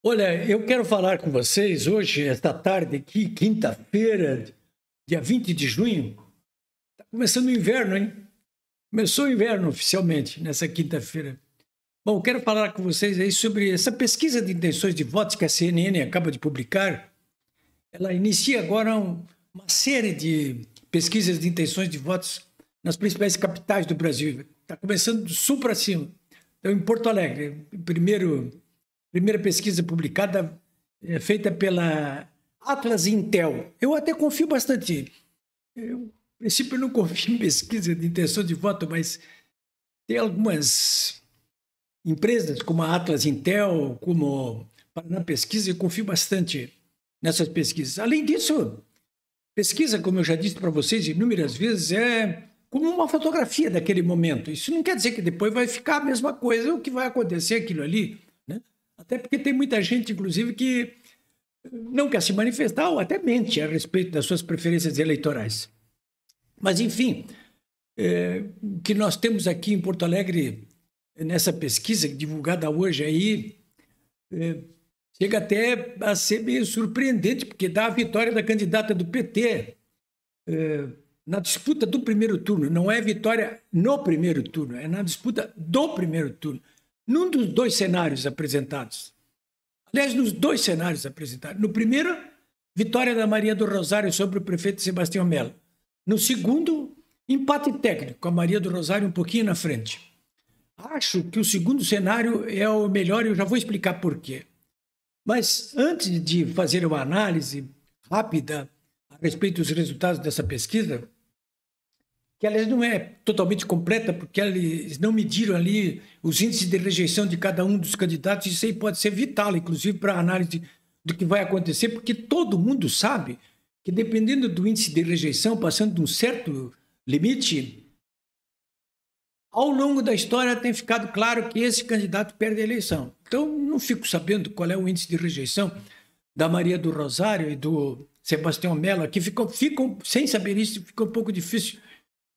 Olha, eu quero falar com vocês hoje, esta tarde aqui, quinta-feira, dia 20 de junho. Está começando o inverno, hein? Começou o inverno oficialmente, nessa quinta-feira. Bom, quero falar com vocês aí sobre essa pesquisa de intenções de votos que a CNN acaba de publicar. Ela inicia agora uma série de pesquisas de intenções de votos nas principais capitais do Brasil. Está começando do sul para cima. Então, em Porto Alegre, primeira pesquisa publicada feita pela Atlas Intel. Eu até confio bastante. Eu, a princípio, não confio em pesquisa de intenção de voto, mas tem algumas empresas como a Atlas Intel, como Paraná Pesquisa, eu confio bastante nessas pesquisas. Além disso, pesquisa, como eu já disse para vocês inúmeras vezes, é como uma fotografia daquele momento. Isso não quer dizer que depois vai ficar a mesma coisa, o que vai acontecer aquilo ali, né? Até porque tem muita gente, inclusive, que não quer se manifestar ou até mente a respeito das suas preferências eleitorais. Mas, enfim, o que nós temos aqui em Porto Alegre, nessa pesquisa divulgada hoje aí, chega até a ser meio surpreendente, porque dá a vitória da candidata do PT na disputa do primeiro turno. Não é vitória no primeiro turno, é na disputa do primeiro turno. Num dos dois cenários apresentados. Aliás, nos dois cenários apresentados. No primeiro, vitória da Maria do Rosário sobre o prefeito Sebastião Melo. No segundo, empate técnico, com a Maria do Rosário um pouquinho na frente. Acho que o segundo cenário é o melhor e eu já vou explicar por quê. Mas antes de fazer uma análise rápida a respeito dos resultados dessa pesquisa, que aliás não é totalmente completa, porque eles não mediram ali os índices de rejeição de cada um dos candidatos, isso aí pode ser vital, inclusive, para a análise do que vai acontecer, porque todo mundo sabe que, dependendo do índice de rejeição, passando de um certo limite, ao longo da história tem ficado claro que esse candidato perde a eleição. Então, não fico sabendo qual é o índice de rejeição da Maria do Rosário e do Sebastião Melo, aqui ficam sem saber isso, fica um pouco difícil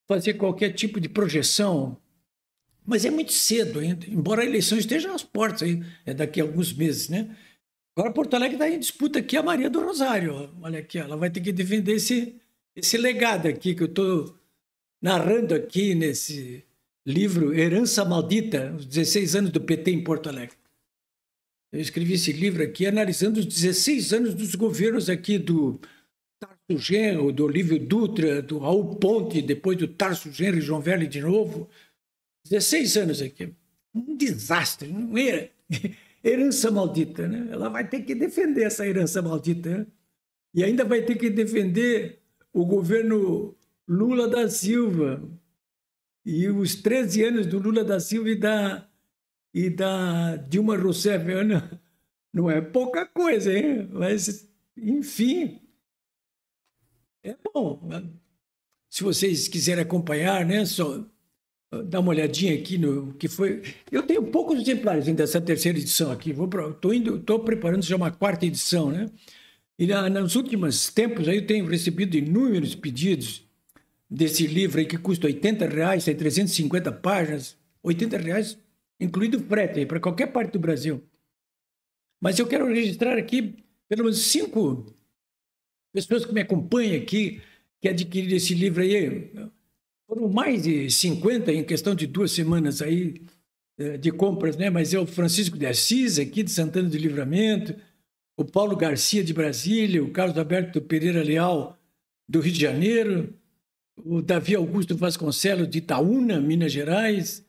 fazer qualquer tipo de projeção, mas é muito cedo ainda, embora a eleição esteja às portas, aí, daqui a alguns meses, né? Agora Porto Alegre está em disputa aqui a Maria do Rosário, olha aqui, ela vai ter que defender esse legado aqui que eu estou narrando aqui nesse livro Herança Maldita, os 16 anos do PT em Porto Alegre. Eu escrevi esse livro aqui analisando os 16 anos dos governos aqui do Tarso Genro, do Olívio Dutra, do Raul Ponte, depois do Tarso Genro e João Velho de novo. 16 anos aqui. Um desastre, não era? Herança maldita, né? Ela vai ter que defender essa herança maldita, né? E ainda vai ter que defender o governo Lula da Silva. E os 13 anos do Lula da Silva e da Dilma Rousseff. Não é pouca coisa, hein? Mas, enfim... É bom, se vocês quiserem acompanhar, né, só dá uma olhadinha aqui no que foi. Eu tenho poucos exemplares ainda dessa terceira edição aqui. Estou preparando já uma quarta edição, né? E nos últimos tempos aí eu tenho recebido inúmeros pedidos desse livro aí que custa R$80, tem 350 páginas, R$80, incluído frete para qualquer parte do Brasil. Mas eu quero registrar aqui pelo menos 5 pessoas que me acompanham aqui, que adquiriram esse livro aí. Foram mais de 50 em questão de 2 semanas aí de compras, né? Mas é o Francisco de Assis, aqui de Santana do Livramento, o Paulo Garcia, de Brasília, o Carlos Alberto Pereira Leal, do Rio de Janeiro, o Davi Augusto Vasconcelos, de Itaúna, Minas Gerais,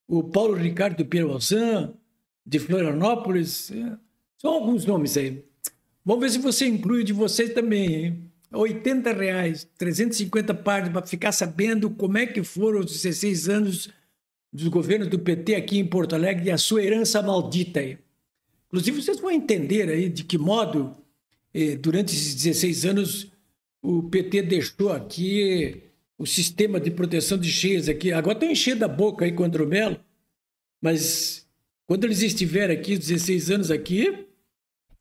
o Paulo Ricardo Pierozan, de Florianópolis. São alguns nomes aí. Vamos ver se você inclui de vocês também, hein? R$80, 350 páginas, para ficar sabendo como é que foram os 16 anos dos governos do PT aqui em Porto Alegre e a sua herança maldita aí. Inclusive, vocês vão entender aí de que modo, durante esses 16 anos, o PT deixou aqui o sistema de proteção de cheias aqui. Agora estão enchendo a boca aí contra o Melo, mas quando eles estiverem aqui, 16 anos aqui,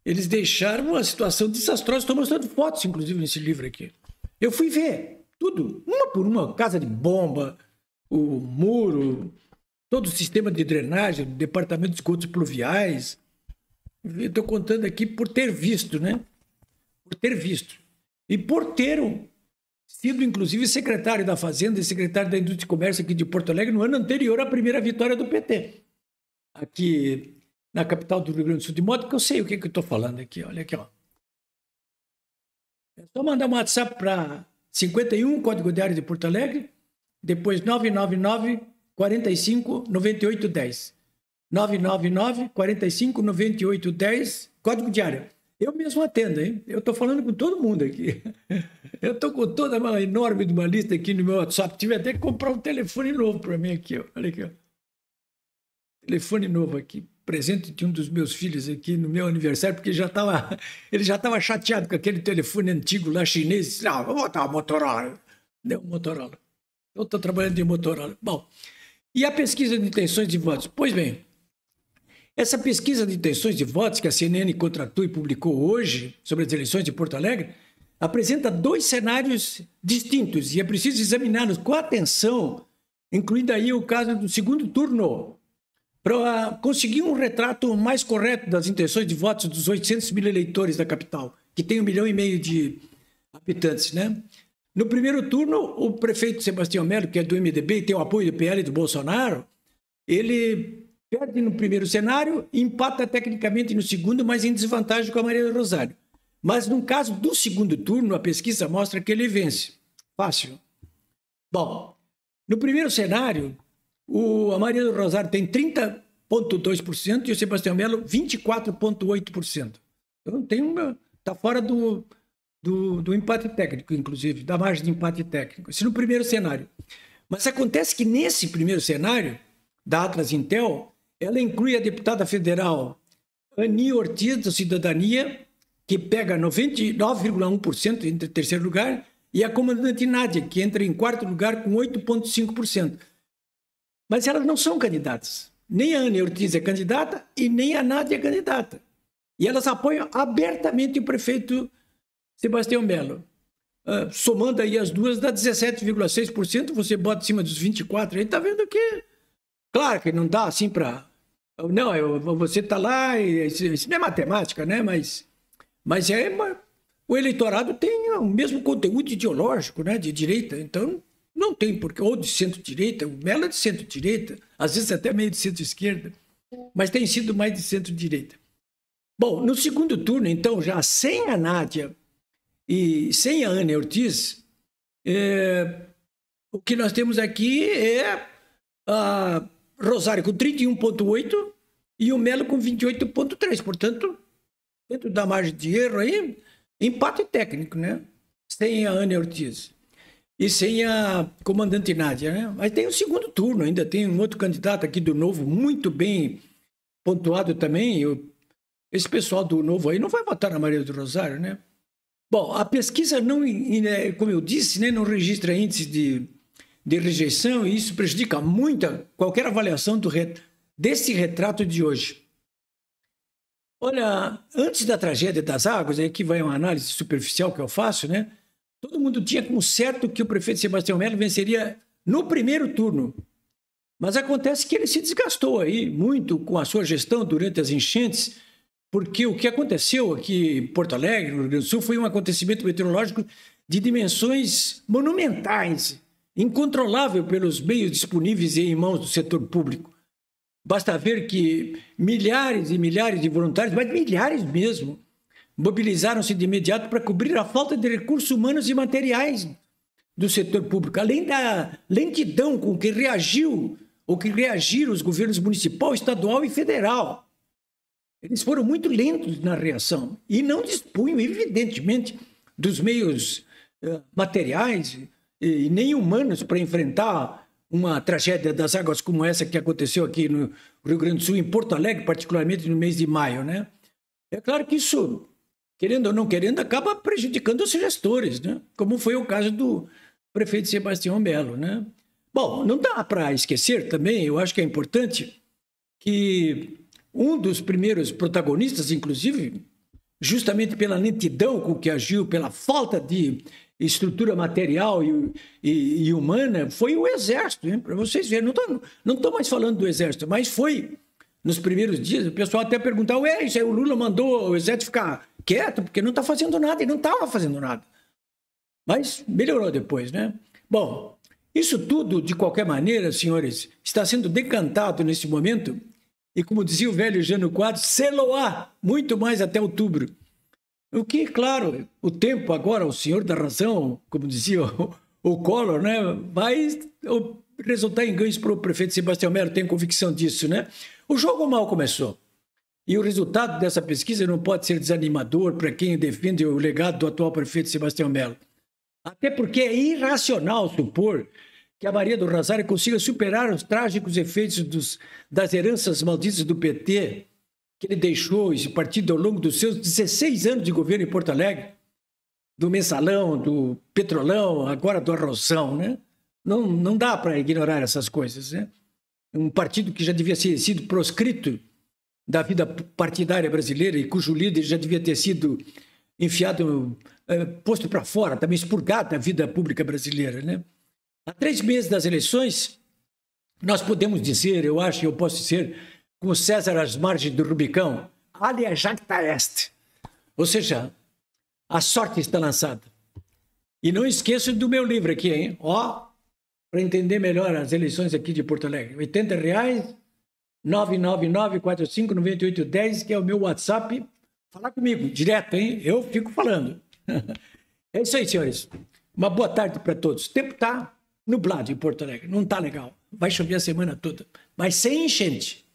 eles deixaram uma situação desastrosa. Estou mostrando fotos, inclusive, nesse livro aqui. Eu fui ver tudo, uma por uma, casa de bomba, o muro, todo o sistema de drenagem, departamento de esgotos pluviais, Estou contando aqui por ter visto, né? Por ter visto. E por ter sido, inclusive, secretário da Fazenda e secretário da Indústria e Comércio aqui de Porto Alegre no ano anterior à primeira vitória do PT. Aqui na capital do Rio Grande do Sul, de modo que eu sei o que eu estou falando aqui. Olha aqui, ó. É só mandar um WhatsApp para 51, código de área de Porto Alegre, depois 999 45 98 10. 999 45 98 10, código de área. Eu mesmo atendo, hein? Eu estou falando com todo mundo aqui. Eu estou com toda uma enorme de uma lista aqui no meu WhatsApp. Tive até que comprar um telefone novo para mim aqui, ó. Olha aqui, ó. Telefone novo aqui. Presente de um dos meus filhos aqui no meu aniversário, porque ele já estava chateado com aquele telefone antigo lá chinês. Não, vou botar uma Motorola. Deu um Motorola. Eu estou trabalhando de Motorola. Bom, e a pesquisa de intenções de votos? Pois bem, essa pesquisa de intenções de votos que a CNN contratou e publicou hoje sobre as eleições de Porto Alegre apresenta dois cenários distintos e é preciso examiná-los com atenção, incluindo aí o caso do segundo turno, para conseguir um retrato mais correto das intenções de votos dos 800 mil eleitores da capital, que tem 1,5 milhão de habitantes, né? No primeiro turno, o prefeito Sebastião Melo, que é do MDB e tem o apoio do PL e do Bolsonaro, ele perde no primeiro cenário, empata tecnicamente no segundo, mas em desvantagem com a Maria do Rosário. Mas no caso do segundo turno, a pesquisa mostra que ele vence. Fácil. Bom, no primeiro cenário, a Maria do Rosário tem 30,2% e o Sebastião Melo 24,8%. Então está fora do empate técnico, inclusive, da margem de empate técnico. Isso no primeiro cenário. Mas acontece que nesse primeiro cenário, da Atlas Intel, ela inclui a deputada federal Ani Ortiz, da Cidadania, que pega 99,1% entre terceiro lugar, e a comandante Nádia, que entra em quarto lugar com 8,5%. Mas elas não são candidatas. Nem a Ani Ortiz é candidata e nem a Nádia é candidata. E elas apoiam abertamente o prefeito Sebastião Melo. Somando aí as duas, dá 17,6%, você bota em cima dos 24%, aí está vendo que... Claro que não dá assim para... Não, você está lá, isso não é matemática, né? Mas o eleitorado tem o mesmo conteúdo ideológico, né? De direita, então não tem porquê, ou de centro-direita, o Melo é de centro-direita, às vezes até meio de centro-esquerda, mas tem sido mais de centro-direita. Bom, no segundo turno, então, já sem a Nádia e sem a Ana Ortiz, o que nós temos aqui é a Rosário com 31,8% e o Melo com 28,3%. Portanto, dentro da margem de erro aí, empate técnico, né? Sem a Ana Ortiz e sem a comandante Nádia, né? Mas tem o segundo turno, ainda tem um outro candidato aqui do Novo, muito bem pontuado também. Esse pessoal do Novo aí não vai votar na Maria do Rosário, né? Bom, a pesquisa, não, como eu disse, né, não registra índice de rejeição e isso prejudica muito qualquer avaliação desse retrato de hoje. Olha, antes da tragédia das águas, aqui vai uma análise superficial que eu faço, né? Todo mundo tinha como certo que o prefeito Sebastião Melo venceria no primeiro turno. Mas acontece que ele se desgastou aí muito com a sua gestão durante as enchentes, porque o que aconteceu aqui em Porto Alegre, no Rio Grande do Sul, foi um acontecimento meteorológico de dimensões monumentais, incontrolável pelos meios disponíveis e em mãos do setor público. Basta ver que milhares e milhares de voluntários, mas milhares mesmo, mobilizaram-se de imediato para cobrir a falta de recursos humanos e materiais do setor público, além da lentidão com que reagiram os governos municipal, estadual e federal. Eles foram muito lentos na reação e não dispunham, evidentemente, dos meios materiais e nem humanos para enfrentar uma tragédia das águas como essa que aconteceu aqui no Rio Grande do Sul, em Porto Alegre, particularmente no mês de maio, né? É claro que isso, querendo ou não querendo, acaba prejudicando os gestores, né? Como foi o caso do prefeito Sebastião Melo, né? Bom, não dá para esquecer também, eu acho que é importante que um dos primeiros protagonistas, inclusive, justamente pela lentidão com que agiu, pela falta de estrutura material e humana, foi o Exército. Para vocês verem, não estou mais falando do Exército, mas foi nos primeiros dias, o pessoal até perguntava, ué, isso aí o Lula mandou o exército ficar quieto, porque não está fazendo nada, e não estava fazendo nada. Mas melhorou depois, né? Bom, isso tudo, de qualquer maneira, senhores, está sendo decantado nesse momento, e como dizia o velho Jânio Quadros, se-lo-á muito mais até outubro. O que, claro, o tempo agora, o senhor da razão, como dizia o Collor, né, vai resultar em ganhos para o prefeito Sebastião Melo, tenho convicção disso, né? O jogo mal começou. E o resultado dessa pesquisa não pode ser desanimador para quem defende o legado do atual prefeito Sebastião Melo. Até porque é irracional supor que a Maria do Rosário consiga superar os trágicos efeitos das heranças malditas do PT, que ele deixou esse partido ao longo dos seus 16 anos de governo em Porto Alegre, do mensalão, do petrolão, agora do arrozão, né? Não dá para ignorar essas coisas, né? Um partido que já devia ter sido proscrito da vida partidária brasileira e cujo líder já devia ter sido enfiado, posto para fora, também expurgado da vida pública brasileira, né? Há 3 meses das eleições, nós podemos dizer, eu acho, eu posso dizer, com César às margens do Rubicão, alia jacta est. Ou seja, a sorte está lançada. E não esqueço do meu livro aqui, hein? Ó, para entender melhor as eleições aqui de Porto Alegre. R$80, 999-45-9810, que é o meu WhatsApp. Falar comigo, direto, hein? Eu fico falando. É isso aí, senhores. Uma boa tarde para todos. O tempo está nublado em Porto Alegre. Não está legal. Vai chover a semana toda. Mas sem enchente.